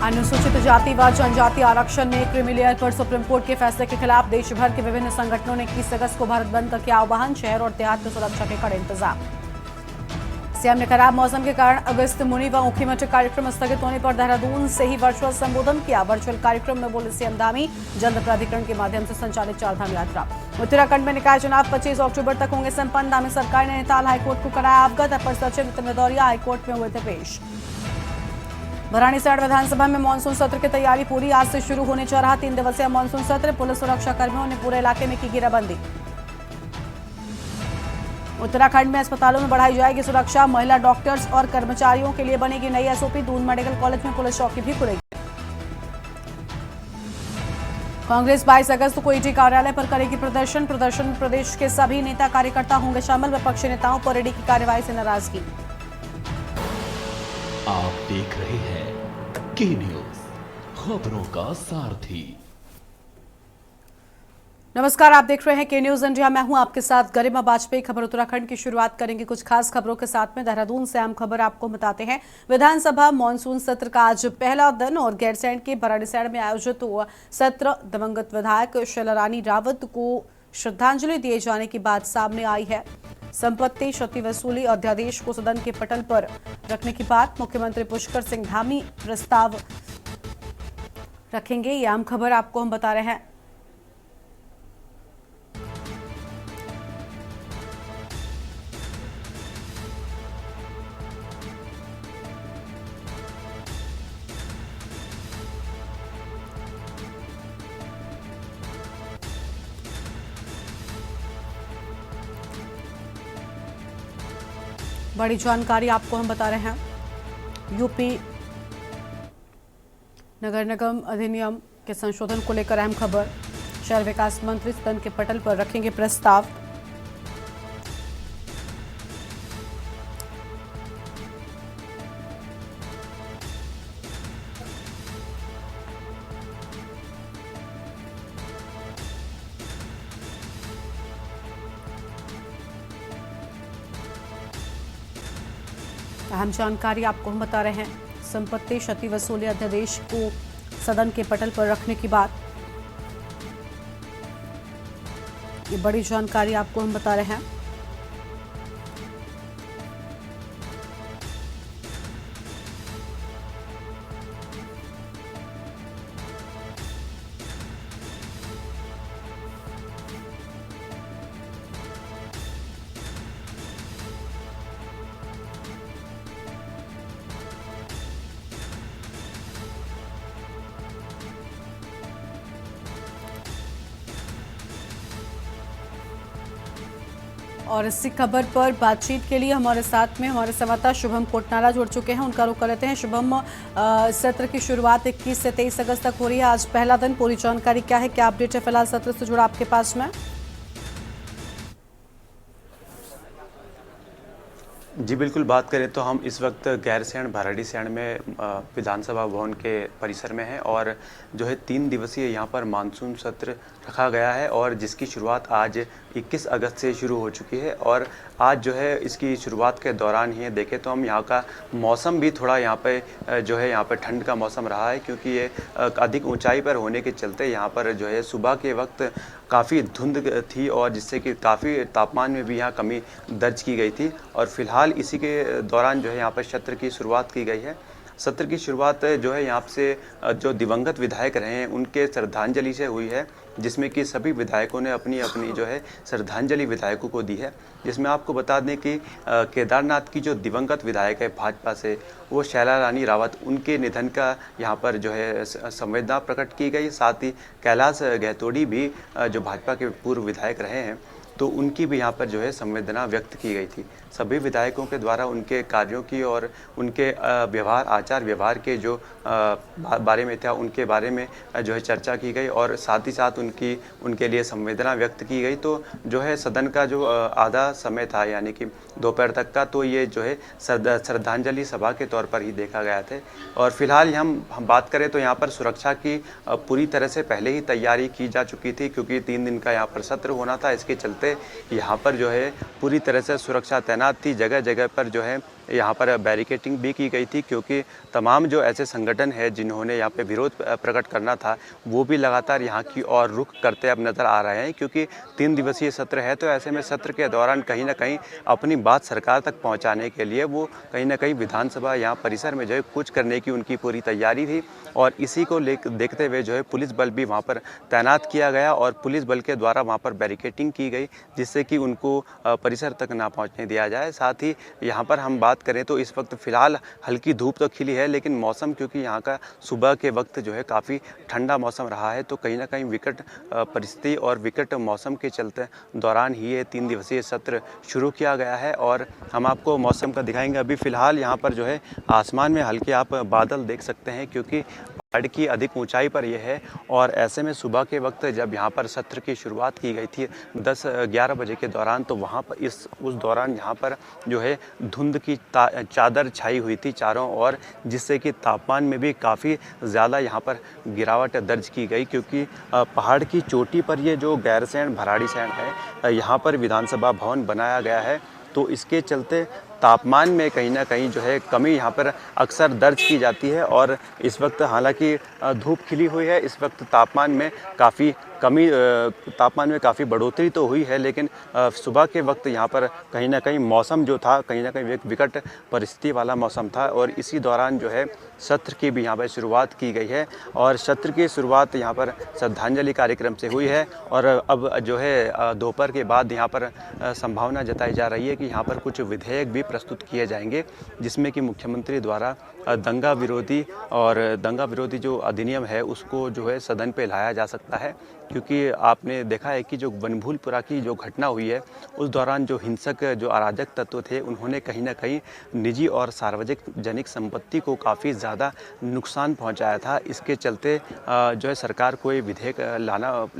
अनुसूचित जाति व जनजाति आरक्षण में क्रीमी लेयर पर सुप्रीम कोर्ट के फैसले के खिलाफ देश भर के विभिन्न संगठनों ने 21 अगस्त को भारत बंद का किया आह्वान। शहर और देहात में सुरक्षा के कड़े इंतजाम। सीएम ने खराब मौसम के कारण अगस्त मुनि व ऊखीमठ कार्यक्रम स्थगित होने पर देहरादून से ही वर्चुअल संबोधन किया। वर्चुअल कार्यक्रम में बोले सीएम धामी, जल्द प्राधिकरण के माध्यम से संचालित चारधाम यात्रा। उत्तराखंड में निकाय चुनाव 25 अक्टूबर तक होंगे संपन्न। धामी सरकार ने नैनीताल हाईकोर्ट को कराया अवगत। अपर सचिव नितिन भदौरिया हाईकोर्ट में हुए थे पेश। भराड़ीसैंण विधानसभा में मानसून सत्र की तैयारी पूरी। आज से शुरू होने जा रहा 3 दिवसीय मानसून सत्र। पुलिस सुरक्षा कर्मियों ने पूरे इलाके में की घेराबंदी। उत्तराखंड में अस्पतालों में बढ़ाई जाएगी सुरक्षा। महिला डॉक्टर्स और कर्मचारियों के लिए बनेगी नई एसओपी। दून मेडिकल कॉलेज में पुलिस चौकी भी खुलेगी। कांग्रेस 22 अगस्त को ईडी कार्यालय पर करेगी प्रदर्शन में प्रदेश के सभी नेता कार्यकर्ता होंगे शामिल। विपक्षी नेताओं पर ईडी की कार्रवाई से नाराजगी। आप देख रहे हैं के न्यूज, खबरों का सारथी। नमस्कार, आप देख रहे हैं के न्यूज इंडिया। मैं हूं आपके साथ गरिमा बाजपेयी। खबर उत्तराखंड की शुरुआत करेंगे कुछ खास खबरों के साथ में। देहरादून से अहम खबर आपको बताते हैं। विधानसभा मानसून सत्र का आज पहला दिन और गैरसैंण के भराड़ीसैंण में आयोजित हुआ सत्र दिवंगत विधायक शैला रानी रावत को श्रद्धांजलि दिए जाने की बात सामने आई है। संपत्ति क्षति वसूली अध्यादेश को सदन के पटल पर रखने की बात। मुख्यमंत्री पुष्कर सिंह धामी प्रस्ताव रखेंगे। ये अहम खबर आपको हम बता रहे हैं। बड़ी जानकारी आपको हम बता रहे हैं। यूपी नगर निगम अधिनियम के संशोधन को लेकर अहम खबर। शहर विकास मंत्री सदन के पटल पर रखेंगे प्रस्ताव। अहम जानकारी आपको हम बता रहे हैं। संपत्ति क्षति वसूली अध्यादेश को सदन के पटल पर रखने की बात। ये बड़ी जानकारी आपको हम बता रहे हैं। और इसी खबर पर बातचीत के लिए हमारे साथ में हमारे संवाददाता शुभम कोटनाला जुड़ चुके हैं। उनका रुख कर लेते हैं। शुभम, सत्र की शुरुआत 21 से 23 अगस्त तक हो रही है। आज पहला दिन, पूरी जानकारी क्या है, क्या अपडेट है फिलहाल सत्र से जुड़ा आपके पास में? जी बिल्कुल, बात करें तो हम इस वक्त गैरसैंण भराड़ीसैंण में विधानसभा भवन के परिसर में हैं और जो है 3 दिवसीय यहाँ पर मानसून सत्र रखा गया है और जिसकी शुरुआत आज 21 अगस्त से शुरू हो चुकी है। और आज जो है इसकी शुरुआत के दौरान ही देखें तो हम यहाँ का मौसम भी थोड़ा यहाँ पे जो है यहाँ पर ठंड का मौसम रहा है, क्योंकि ये अधिक ऊंचाई पर होने के चलते यहाँ पर जो है सुबह के वक्त काफ़ी धुंध थी और जिससे कि काफ़ी तापमान में भी यहाँ कमी दर्ज की गई थी। और फिलहाल इसी के दौरान जो है यहाँ पर सत्र की शुरुआत की गई है। सत्र की शुरुआत जो है यहाँ से जो दिवंगत विधायक रहे हैं उनके श्रद्धांजलि से हुई है, जिसमें कि सभी विधायकों ने अपनी अपनी जो है श्रद्धांजलि विधायकों को दी है। जिसमें आपको बता दें कि केदारनाथ की जो दिवंगत विधायक है भाजपा से, वो शैला रानी रावत, उनके निधन का यहाँ पर जो है संवेदना प्रकट की गई। साथ ही कैलाश गहतोड़ी भी जो भाजपा के पूर्व विधायक रहे हैं, तो उनकी भी यहाँ पर जो है संवेदना व्यक्त की गई थी। सभी विधायकों के द्वारा उनके कार्यों की और उनके व्यवहार, आचार व्यवहार के जो बारे में था, उनके बारे में जो है चर्चा की गई और साथ ही साथ उनके लिए संवेदना व्यक्त की गई। तो जो है सदन का जो आधा समय था, यानी कि दोपहर तक का, तो ये जो है श्रद्धांजलि सभा के तौर पर ही देखा गया था। और फिलहाल हम बात करें तो यहाँ पर सुरक्षा की पूरी तरह से पहले ही तैयारी की जा चुकी थी, क्योंकि 3 दिन का यहाँ पर सत्र होना था। इसके चलते यहाँ पर जो है पूरी तरह से सुरक्षा तैनात थी। जगह जगह पर जो है यहाँ पर बैरिकेटिंग भी की गई थी, क्योंकि तमाम जो ऐसे संगठन है जिन्होंने यहाँ पे विरोध प्रकट करना था वो भी लगातार यहाँ की ओर रुख करते अब नज़र आ रहे हैं, क्योंकि 3 दिवसीय सत्र है। तो ऐसे में सत्र के दौरान कहीं ना कहीं अपनी बात सरकार तक पहुँचाने के लिए वो कहीं ना कहीं विधानसभा यहाँ परिसर में जो है कुछ करने की उनकी पूरी तैयारी थी, और इसी को देखते हुए जो है पुलिस बल भी वहाँ पर तैनात किया गया और पुलिस बल के द्वारा वहाँ पर बैरिकेटिंग की गई, जिससे कि उनको परिसर तक ना पहुँचने दिया जाए। साथ ही यहाँ पर हम बात करें तो इस वक्त फ़िलहाल हल्की धूप तो खिली है, लेकिन मौसम क्योंकि यहाँ का सुबह के वक्त जो है काफ़ी ठंडा मौसम रहा है, तो कहीं ना कहीं विकट परिस्थिति और विकट मौसम के चलते दौरान ही ये 3 दिवसीय सत्र शुरू किया गया है। और हम आपको मौसम का दिखाएंगे। अभी फ़िलहाल यहाँ पर जो है आसमान में हल्के आप बादल देख सकते हैं, क्योंकि पहाड़ की अधिक ऊंचाई पर यह है। और ऐसे में सुबह के वक्त जब यहाँ पर सत्र की शुरुआत की गई थी 10-11 बजे के दौरान, तो वहाँ पर उस दौरान यहाँ पर जो है धुंध की चादर छाई हुई थी चारों ओर, जिससे कि तापमान में भी काफ़ी ज़्यादा यहाँ पर गिरावट दर्ज की गई, क्योंकि पहाड़ की चोटी पर ये जो गैरसैंण भराड़ीसैंण है, यहाँ पर विधानसभा भवन बनाया गया है, तो इसके चलते तापमान में कहीं ना कहीं जो है कमी यहाँ पर अक्सर दर्ज की जाती है। और इस वक्त हालांकि धूप खिली हुई है, इस वक्त तापमान में काफ़ी बढ़ोतरी तो हुई है, लेकिन सुबह के वक्त यहाँ पर कहीं ना कहीं मौसम जो था कहीं ना कहीं एक विकट परिस्थिति वाला मौसम था। और इसी दौरान जो है सत्र की भी यहाँ पर शुरुआत की गई है, और सत्र की शुरुआत यहाँ पर श्रद्धांजलि कार्यक्रम से हुई है। और अब जो है दोपहर के बाद यहाँ पर संभावना जताई जा रही है कि यहाँ पर कुछ विधेयक भी प्रस्तुत किए जाएंगे, जिसमें कि मुख्यमंत्री द्वारा दंगा विरोधी जो अधिनियम है उसको जो है सदन पे लाया जा सकता है, क्योंकि आपने देखा है कि जो बनभूलपुरा की जो घटना हुई है उस दौरान जो हिंसक जो अराजक तत्व थे उन्होंने कहीं ना कहीं निजी और सार्वजनिक संपत्ति को काफ़ी ज़्यादा नुकसान पहुंचाया था। इसके चलते जो है सरकार को ये विधेयक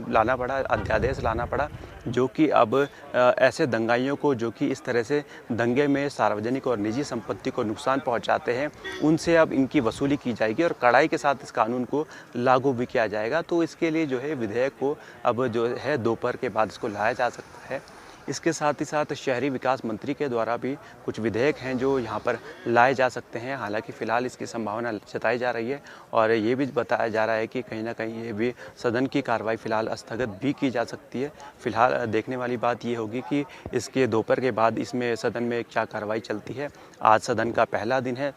लाना पड़ा, अध्यादेश लाना पड़ा, जो कि अब ऐसे दंगाइयों को जो कि इस तरह से दंगे में सार्वजनिक और निजी संपत्ति को नुकसान पहुंचाते हैं उनसे अब इनकी वसूली की जाएगी और कड़ाई के साथ इस कानून को लागू भी किया जाएगा। तो इसके लिए जो है विधेयक को अब जो है दोपहर के बाद इसको लाया जा सकता है। इसके साथ ही साथ शहरी विकास मंत्री के द्वारा भी कुछ विधेयक हैं जो यहाँ पर लाए जा सकते हैं। हालांकि फ़िलहाल इसकी संभावना जताई जा रही है और ये भी बताया जा रहा है कि कहीं ना कहीं ये भी सदन की कार्रवाई फ़िलहाल स्थगित भी की जा सकती है। फ़िलहाल देखने वाली बात ये होगी कि इसके दोपहर के बाद इसमें सदन में क्या कार्रवाई चलती है। आज सदन का पहला दिन है,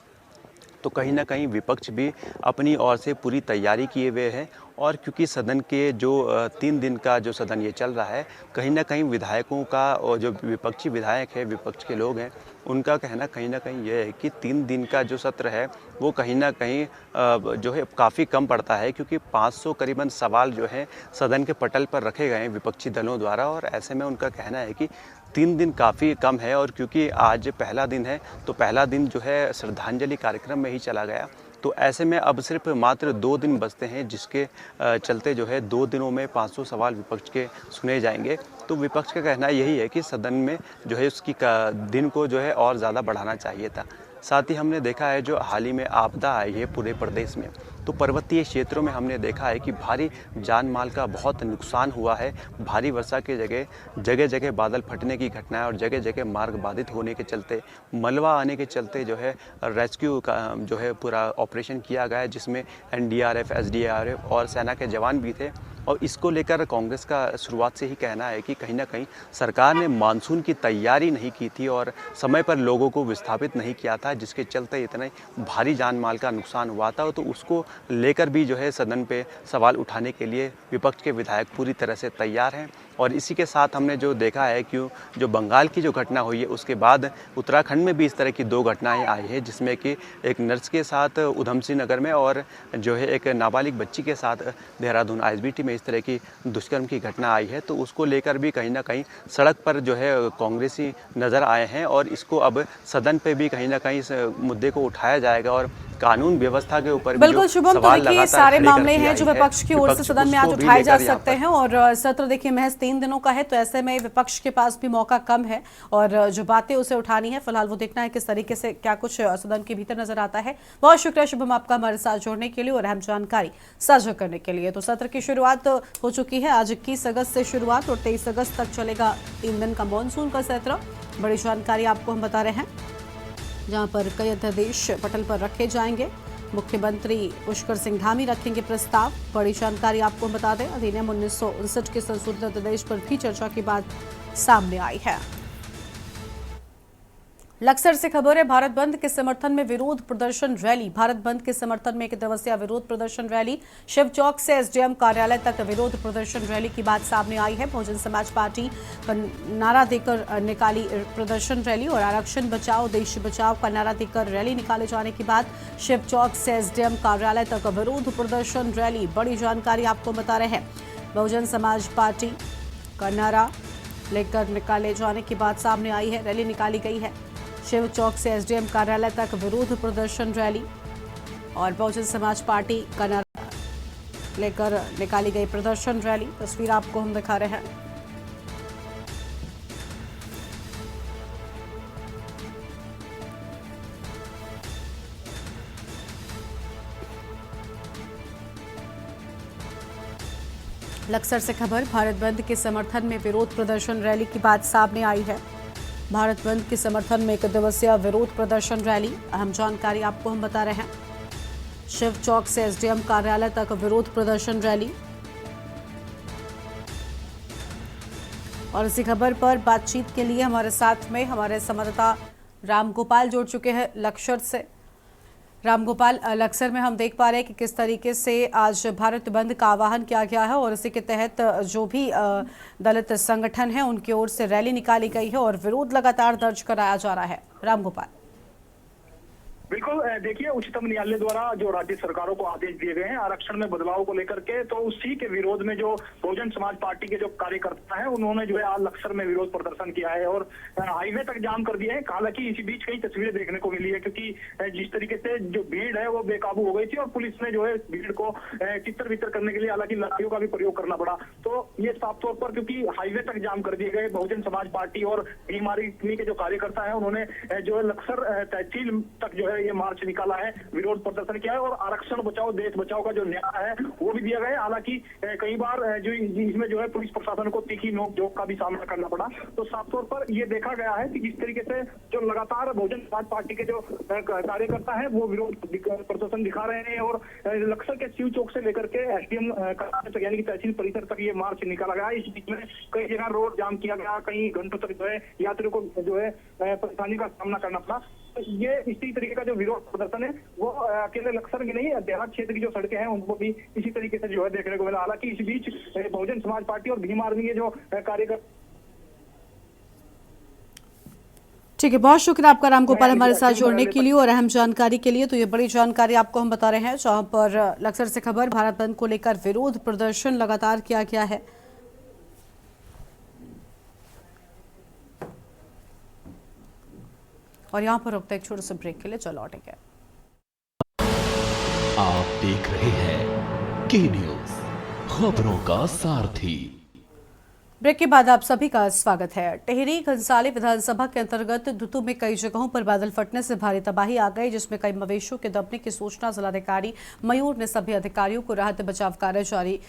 तो कहीं ना कहीं विपक्ष भी अपनी ओर से पूरी तैयारी किए हुए हैं। और क्योंकि सदन के जो 3 दिन का जो सदन ये चल रहा है, कहीं ना कहीं विधायकों का और जो विपक्षी विधायक है, विपक्ष के लोग हैं, उनका कहना कहीं ना कहीं ये है कि 3 दिन का जो सत्र है वो कहीं ना कहीं जो है काफ़ी कम पड़ता है, क्योंकि 500 करीबन सवाल जो है सदन के पटल पर रखे गए हैं विपक्षी दलों द्वारा। और ऐसे में उनका कहना है कि 3 दिन काफ़ी कम है। और क्योंकि आज पहला दिन है तो पहला दिन जो है श्रद्धांजलि कार्यक्रम में ही चला गया, तो ऐसे में अब सिर्फ मात्र 2 दिन बचते हैं, जिसके चलते जो है 2 दिनों में 500 सवाल विपक्ष के सुने जाएंगे। तो विपक्ष का कहना यही है कि सदन में जो है उसकी दिन को जो है और ज़्यादा बढ़ाना चाहिए था। साथ ही हमने देखा है जो हाल ही में आपदा आई है पूरे प्रदेश में, तो पर्वतीय क्षेत्रों में हमने देखा है कि भारी जान माल का बहुत नुकसान हुआ है। भारी वर्षा के जगह जगह बादल फटने की घटनाएं और जगह जगह मार्ग बाधित होने के चलते, मलबा आने के चलते जो है रेस्क्यू का जो है पूरा ऑपरेशन किया गया है, जिसमें NDRF, SDRF और सेना के जवान भी थे। और इसको लेकर कांग्रेस का शुरुआत से ही कहना है कि कहीं ना कहीं सरकार ने मानसून की तैयारी नहीं की थी और समय पर लोगों को विस्थापित नहीं किया था, जिसके चलते इतना भारी जान माल का नुकसान हुआ था। तो उसको लेकर भी जो है सदन पे सवाल उठाने के लिए विपक्ष के विधायक पूरी तरह से तैयार हैं। और इसी के साथ हमने जो देखा है कि जो बंगाल की जो घटना हुई है उसके बाद उत्तराखंड में भी इस तरह की 2 घटनाएं आई हैं, जिसमें कि एक नर्स के साथ उधम सिंह नगर में और जो है एक नाबालिग बच्ची के साथ देहरादून ISBT में इस तरह की दुष्कर्म की घटना आई है। तो उसको लेकर भी कहीं ना कहीं सड़क पर जो है कांग्रेसी नज़र आए हैं और इसको अब सदन पे भी कहीं ना कहीं इस मुद्दे को उठाया जाएगा और कानून व्यवस्था के ऊपर बिल्कुल शुभम, तो देखिए सारे मामले हैं जो विपक्ष की ओर से सदन में आज उठाए जा सकते हैं और सत्र देखिए महज 3 दिनों का है, तो ऐसे में विपक्ष के पास भी मौका कम है और जो बातें उसे उठानी है फिलहाल वो देखना है किस तरीके से क्या कुछ सदन के भीतर नजर आता है। बहुत शुक्रिया शुभम आपका हमारे साथ जुड़ने के लिए और अहम जानकारी साझा करने के लिए। तो सत्र की शुरुआत हो चुकी है, आज 21 अगस्त से शुरुआत और 23 अगस्त तक चलेगा 3 दिन का मानसून का सत्र। बड़ी जानकारी आपको हम बता रहे हैं। जहां पर कई अध्यादेश पटल पर रखे जाएंगे। मुख्यमंत्री पुष्कर सिंह धामी रखेंगे प्रस्ताव। बड़ी जानकारी आपको बता दें, अधिनियम 1959 के संशोधित अध्यादेश पर भी चर्चा की बात सामने आई है। लक्सर से खबर है, भारत बंद के समर्थन में विरोध प्रदर्शन रैली। भारत बंद के समर्थन में एक दिवसीय विरोध प्रदर्शन रैली। शिव चौक से एसडीएम कार्यालय तक विरोध प्रदर्शन रैली की बात सामने आई है। बहुजन समाज पार्टी का नारा देकर निकाली प्रदर्शन रैली और आरक्षण बचाओ देश बचाओ का नारा देकर रैली निकाले जाने के बाद शिव चौक से एसडीएम कार्यालय तक विरोध प्रदर्शन रैली। बड़ी जानकारी आपको बता रहे हैं, बहुजन समाज पार्टी का नारा लेकर निकाले जाने की बात सामने आई है। रैली निकाली गई है शिव चौक से एसडीएम कार्यालय तक विरोध प्रदर्शन रैली और बहुजन समाज पार्टी का नारा लेकर निकाली गई प्रदर्शन रैली। तस्वीर आपको हम दिखा रहे हैं। लक्सर से खबर, भारत बंद के समर्थन में विरोध प्रदर्शन रैली की बात सामने आई है। भारत बंद के समर्थन में एक दिवसीय विरोध प्रदर्शन रैली। अहम जानकारी आपको हम बता रहे हैं, शिव चौक से एसडीएम कार्यालय तक विरोध प्रदर्शन रैली। और इसी खबर पर बातचीत के लिए हमारे साथ में हमारे संवाददाता रामगोपाल जुड़ चुके हैं लक्सर से। रामगोपाल, लक्सर में हम देख पा रहे हैं कि किस तरीके से आज भारत बंद का आह्वान किया गया है और इसी के तहत जो भी दलित संगठन है उनकी ओर से रैली निकाली गई है और विरोध लगातार दर्ज कराया जा रहा है। रामगोपाल। बिल्कुल, देखिए, उच्चतम न्यायालय द्वारा जो राज्य सरकारों को आदेश दिए गए हैं आरक्षण में बदलाव को लेकर के, तो उसी के विरोध में जो बहुजन समाज पार्टी के जो कार्यकर्ता हैं उन्होंने जो है आज लक्सर में विरोध प्रदर्शन किया है और हाईवे तक जाम कर दिए हैं। हालांकि इसी बीच कई तस्वीरें देखने को मिली है, क्योंकि जिस तरीके से जो भीड़ है वो बेकाबू हो गई थी और पुलिस ने जो है भीड़ को तितर बितर करने के लिए हालांकि लाठियों का भी प्रयोग करना पड़ा। तो ये साफ तौर पर, क्योंकि हाईवे तक जाम कर दिए गए, बहुजन समाज पार्टी और भीम आर्मी के जो कार्यकर्ता है उन्होंने जो है लक्सर तहसील तक जो है ये मार्च निकाला है, विरोध प्रदर्शन किया है और आरक्षण बचाओ देश बचाओ का जो न्याय है वो भी दिया गया है। हालांकि कई बार जो इसमें जो है पुलिस प्रशासन को तीखी नोक-झोंक का भी सामना करना पड़ा। तो साफ तौर पर ये देखा गया है कि जिस तरीके से जो लगातार बहुजन समाज पार्टी के जो कार्यकर्ता है वो विरोध प्रदर्शन दिखा रहे हैं और लक्सर के शिव चौक से लेकर के एसडीएम यानी कि तहसील परिसर तक ये मार्च निकाला गया। इस बीच में कई जगह रोड जाम किया गया, कई घंटों तक जो है यात्रियों को जो है परेशानी का सामना करना पड़ा। ये इसी तरीके का जो विरोध प्रदर्शन है वो अकेले लक्सर की नहीं, देहात क्षेत्र की जो सड़कें हैं उनको भी इसी तरीके से जो है देखने को मिला। हालांकि इस बीच बहुजन समाज पार्टी और भीम आर्मी के जो कार्यकर्ता। ठीक है, बहुत शुक्रिया आपका रामगोपाल हमारे साथ जुड़ने के लिए और अहम जानकारी के लिए। तो ये बड़ी जानकारी आपको हम बता रहे हैं, जहां पर लक्सर से खबर, भारत बंद को लेकर विरोध प्रदर्शन लगातार किया गया है। और यहाँ पर रुकते एक छोटे से ब्रेक के लिए चलो लौटेंगे। आप देख रहे हैं के न्यूज, खबरों का सारथी। ब्रेक के बाद आप सभी का स्वागत है। टिहरी घनसाली विधानसभा के अंतर्गत दुतू में कई जगहों पर बादल फटने से भारी तबाही आ गई, जिसमें कई मवेशियों के दबने की सूचना जिलाधिकारी मयूर ने सभी अधिकारियों को राहत बचाव कार्य जारी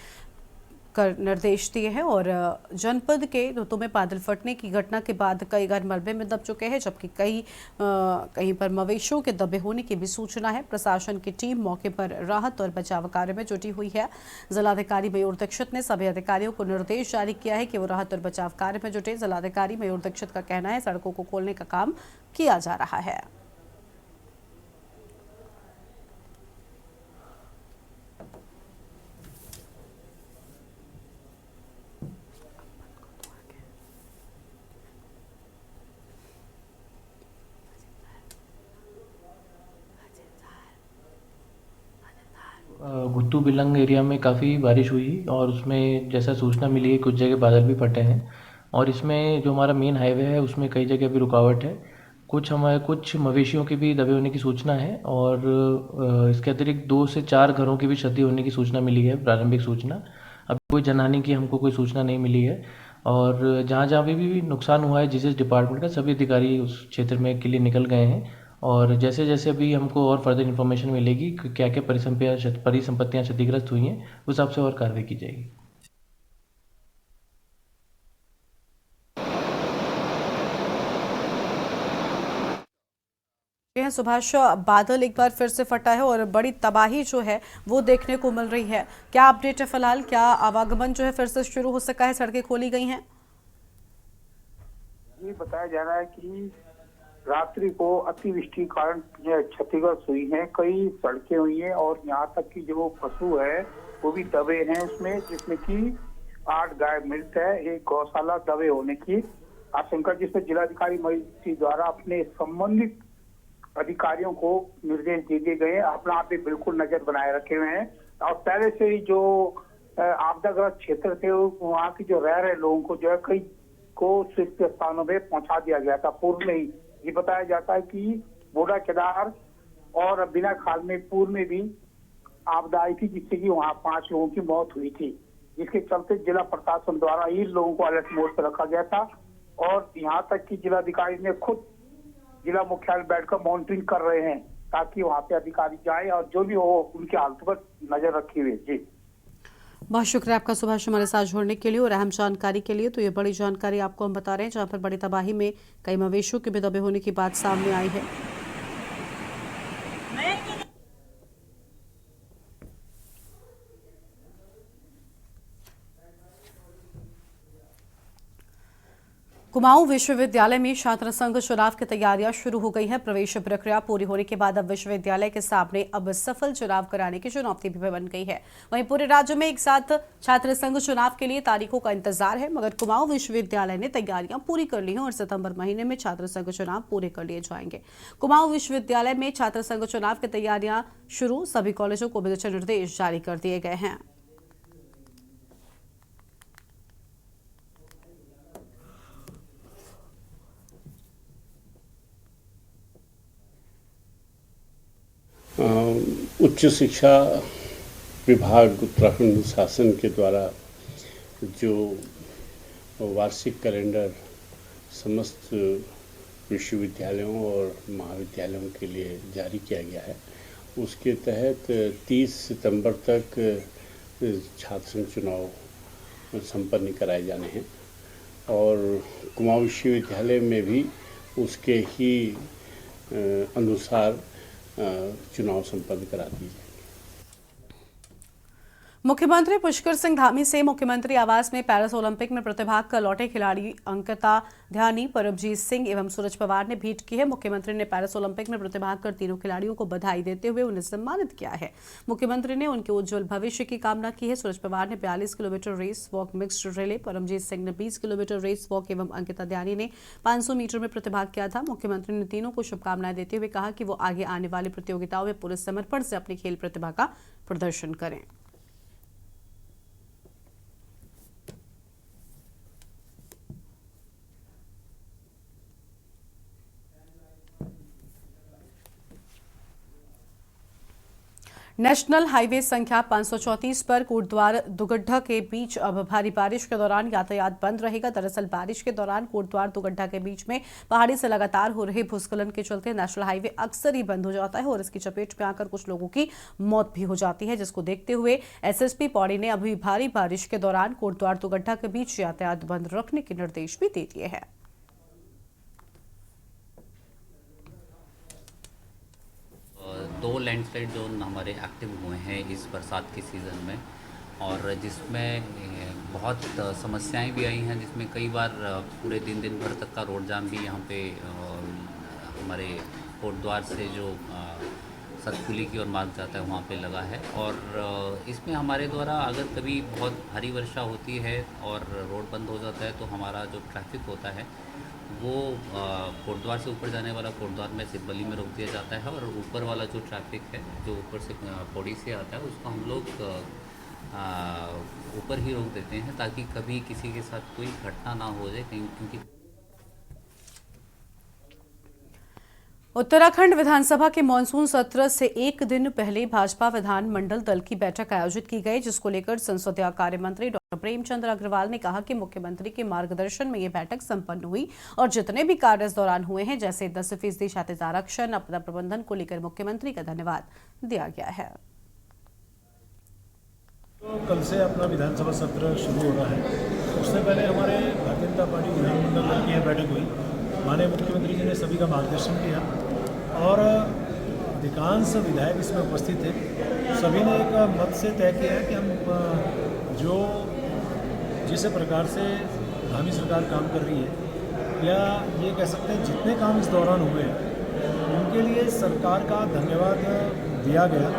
कर निर्देश दिए हैं। और जनपद के दुतू में बादल फटने की घटना के बाद कई घर मलबे में दब चुके हैं, जबकि कहीं पर मवेशियों के दबे होने की भी सूचना है। प्रशासन की टीम मौके पर राहत और बचाव कार्य में जुटी हुई है। जिलाधिकारी मयूर दीक्षित ने सभी अधिकारियों को निर्देश जारी किया है कि वो राहत और बचाव कार्य में जुटे। जिलाधिकारी मयूर दीक्षित का कहना है सड़कों को खोलने का काम किया जा रहा है। गुत्तू बिलंग एरिया में काफ़ी बारिश हुई और उसमें जैसा सूचना मिली है कुछ जगह बादल भी फटे हैं और इसमें जो हमारा मेन हाईवे है उसमें कई जगह भी रुकावट है। कुछ मवेशियों के भी दबे होने की सूचना है और इसके अतिरिक्त 2 से 4 घरों की भी क्षति होने की सूचना मिली है, प्रारंभिक सूचना। अभी कोई जनहानि की हमको कोई सूचना नहीं मिली है और जहाँ भी नुकसान हुआ है जिस डिपार्टमेंट का सभी अधिकारी उस क्षेत्र में के लिए निकल गए हैं और जैसे जैसे अभी हमको और फर्दर इन्फॉर्मेशन मिलेगी कि क्या क्या परिसंपत्तियाँ क्षतिग्रस्त हुई हैं उस हिसाब से और कार्रवाई की जाएगी। हैं सुभाष, बादल एक बार फिर से फटा है और बड़ी तबाही जो है वो देखने को मिल रही है। क्या अपडेट है फिलहाल? क्या आवागमन जो है फिर से शुरू हो सका है? सड़कें खोली गई हैं? ये बताया जा रहा है कि रात्रि को अतिवृष्टि के कारण क्षतिग्रस्त हुई है, कई सड़कें हुई हैं और यहाँ तक कि जो पशु है वो भी दबे हैं उसमें, जिसमें कि 8 गाय मृत है, एक गौशाला दबे होने की आशंका, जिसमें जिलाधिकारी मजिस्ट्री द्वारा अपने संबंधित अधिकारियों को निर्देश दे दिए गए हैं, अपना आप भी बिल्कुल नजर बनाए रखे हुए हैं। और पहले से ही जो आपदाग्रस्त क्षेत्र थे वहाँ की जो रह रहे लोगों को जो है कई को सुरक्षित स्थानों में पहुंचा दिया गया था पूर्व में ही। ये बताया जाता है कि बोडा केदार और बिना खाल में पूर्व में भी आपदा आई थी, जिससे कि वहाँ 5 लोगों की मौत हुई थी, जिसके चलते जिला प्रशासन द्वारा इन लोगों को अलर्ट मोड पर रखा गया था। और यहाँ तक कि जिलाधिकारी ने खुद जिला मुख्यालय बैठकर मॉनिटरिंग कर रहे हैं ताकि वहाँ पे अधिकारी जाए और जो भी हो उनकी हालत पर नजर रखी हुई। जी बहुत शुक्रिया आपका सुभाष हमारे साथ जुड़ने के लिए और अहम जानकारी के लिए। तो ये बड़ी जानकारी आपको हम बता रहे हैं, जहां पर बड़ी तबाही में कई मवेशियों के भी दबे होने की बात सामने आई है। कुमाऊं विश्वविद्यालय में छात्र संघ चुनाव की तैयारियां शुरू हो गई है। प्रवेश प्रक्रिया पूरी होने के बाद अब विश्वविद्यालय के सामने अब सफल चुनाव कराने की चुनौती भी बन गई है। वहीं पूरे राज्य में एक साथ छात्र संघ चुनाव के लिए तारीखों का इंतजार है, मगर कुमाऊं विश्वविद्यालय ने तैयारियां पूरी कर ली हैं और सितंबर महीने में छात्र संघ चुनाव पूरे कर लिए जाएंगे। कुमाऊं विश्वविद्यालय में छात्र संघ चुनाव की तैयारियां शुरू, सभी कॉलेजों को दिशा निर्देश जारी कर दिए गए हैं। उच्च शिक्षा विभाग उत्तराखंड शासन के द्वारा जो वार्षिक कैलेंडर समस्त विश्वविद्यालयों और महाविद्यालयों के लिए जारी किया गया है, उसके तहत 30 सितंबर तक छात्र संघ चुनाव संपन्न कराए जाने हैं और कुमाऊं विश्वविद्यालय में भी उसके ही अनुसार चुनाव संपन्न करा दिए जाएंगे। मुख्यमंत्री पुष्कर सिंह धामी से मुख्यमंत्री आवास में पेरिस ओलंपिक में प्रतिभाग कर लौटे खिलाड़ी अंकिता ध्यानी, परमजीत सिंह एवं सूरज पवार ने भेंट की है। मुख्यमंत्री ने पेरिस ओलंपिक में प्रतिभाग कर तीनों खिलाड़ियों को बधाई देते हुए उन्हें सम्मानित किया है। मुख्यमंत्री ने उनके उज्जवल भविष्य की कामना की है। सूरज पवार ने 42 kilometre race walk mixed relay, Paramjeet Singh ने 20 किलोमीटर रेस वॉक एवं अंकिता ध्यानी ने 500 मीटर में प्रतिभाग किया था। मुख्यमंत्री ने तीनों को शुभकामनाएं देते हुए कहा कि वो आगे आने वाली प्रतियोगिताओं में पूरे समर्पण से अपनी खेल प्रतिभा का प्रदर्शन करें। नेशनल हाईवे संख्या 534 पर कोटद्वार दुगड्ढा के बीच अब भारी बारिश के दौरान यातायात बंद रहेगा। दरअसल बारिश के दौरान कोटद्वार दुगड्ढा के बीच में पहाड़ी से लगातार हो रहे भूस्खलन के चलते नेशनल हाईवे अक्सर ही बंद हो जाता है और इसकी चपेट में आकर कुछ लोगों की मौत भी हो जाती है, जिसको देखते हुए एसएसपी पौड़ी ने अभी भारी बारिश के दौरान कोटद्वार दुगड्ढा के बीच यातायात बंद रखने के निर्देश भी दे दिए हैं। दो लैंडस्लाइड जोन हमारे एक्टिव हुए हैं इस बरसात के सीज़न में और जिसमें बहुत समस्याएं भी आई हैं, जिसमें कई बार पूरे दिन भर तक का रोड जाम भी यहाँ पे हमारे कोटद्वार से जो सतपुली की ओर मार्ग जाता है वहाँ पे लगा है। और इसमें हमारे द्वारा अगर कभी बहुत भारी वर्षा होती है और रोड बंद हो जाता है तो हमारा जो ट्रैफिक होता है वो कोटद्वार से ऊपर जाने वाला कोटद्वार में सिब्बली में रोक दिया जाता है और ऊपर वाला जो ट्रैफिक है जो ऊपर से पौड़ी से आता है उसको हम लोग ऊपर ही रोक देते हैं ताकि कभी किसी के साथ कोई घटना ना हो जाए कहीं, क्योंकि उत्तराखंड विधानसभा के मानसून सत्र से एक दिन पहले भाजपा विधानमंडल दल की बैठक आयोजित की गई, जिसको लेकर संसदीय कार्य मंत्री डॉक्टर प्रेमचंद अग्रवाल ने कहा कि मुख्यमंत्री के मार्गदर्शन में ये बैठक संपन्न हुई और जितने भी कार्य इस दौरान हुए हैं, जैसे 10% क्षैतिज आरक्षण, आपदा प्रबंधन को लेकर मुख्यमंत्री का धन्यवाद दिया गया है। तो कल से अपना विधानसभा सत्र शुरू हो रहा है। उससे पहले हमारे भारतीय जनता पार्टी विधानमंडल दल की यह बैठक हुई। माननीय मुख्यमंत्री जी ने सभी का मार्गदर्शन किया और अधिकांश विधायक इसमें उपस्थित थे। सभी ने एक मत से तय किया है कि हम जो जिस प्रकार से धामी सरकार काम कर रही है, या ये कह सकते हैं जितने काम इस दौरान हुए हैं उनके लिए सरकार का धन्यवाद दिया गया।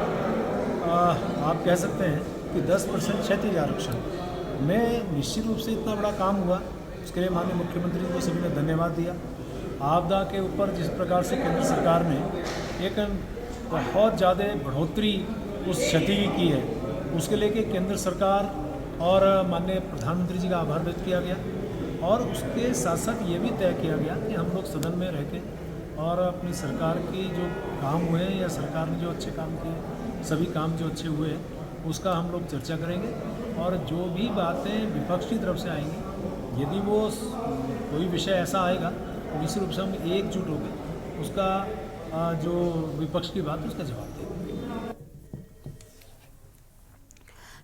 आप कह सकते हैं कि 10% क्षैतिज आरक्षण में निश्चित रूप से इतना बड़ा काम हुआ, उसके लिए माननीय मुख्यमंत्री को सभी ने धन्यवाद दिया। आपदा के ऊपर जिस प्रकार से केंद्र सरकार ने एक बहुत ज़्यादा बढ़ोतरी उस क्षति की है, उसके लेके केंद्र सरकार और माननीय प्रधानमंत्री जी का आभार व्यक्त किया गया। और उसके साथ साथ ये भी तय किया गया कि हम लोग सदन में रह के और अपनी सरकार की जो काम हुए हैं या सरकार ने जो अच्छे काम किए, सभी काम जो अच्छे हुए हैं उसका हम लोग चर्चा करेंगे। और जो भी बातें विपक्ष की तरफ से आएंगी, यदि वो कोई विषय ऐसा आएगा तो निश्चित रूप से हम एकजुट होकर उसका जो विपक्ष की बात है उसका जवाब देंगे।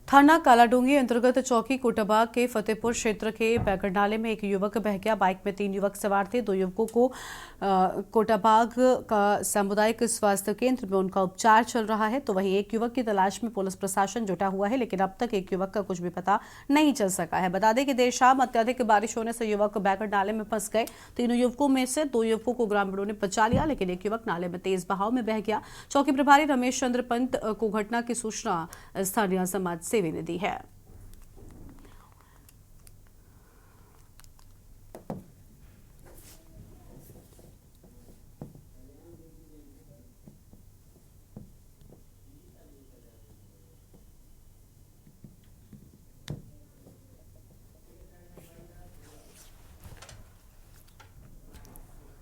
थाना कालाडूंगी अंतर्गत चौकी कोटाबाग के फतेहपुर क्षेत्र के बैगरनाले में एक युवक बह गया। बाइक में 3 युवक सवार थे। 2 युवकों को कोटाबाग का सामुदायिक स्वास्थ्य केंद्र में उनका उपचार चल रहा है, तो वहीं एक युवक की तलाश में पुलिस प्रशासन जुटा हुआ है, लेकिन अब तक एक युवक का कुछ भी पता नहीं चल सका है। बता दें कि देर शाम अत्यधिक बारिश होने से युवक बैगरनाले में फंस गए। 3 युवकों में से 2 युवकों को ग्रामीणों ने बचा लिया, लेकिन एक युवक नाले में तेज बहाव में बह गया। चौकी प्रभारी रमेश चंद्र पंत को घटना की सूचना स्थानीय समाज सेवी ने दी है।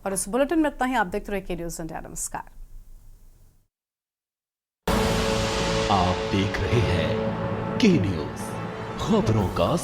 और इस बुलेटिन में इतना ही। आप देखते रहे के न्यूज़ इंडिया। नमस्कार। आप देख रहे हैं के न्यूज़, खबरों का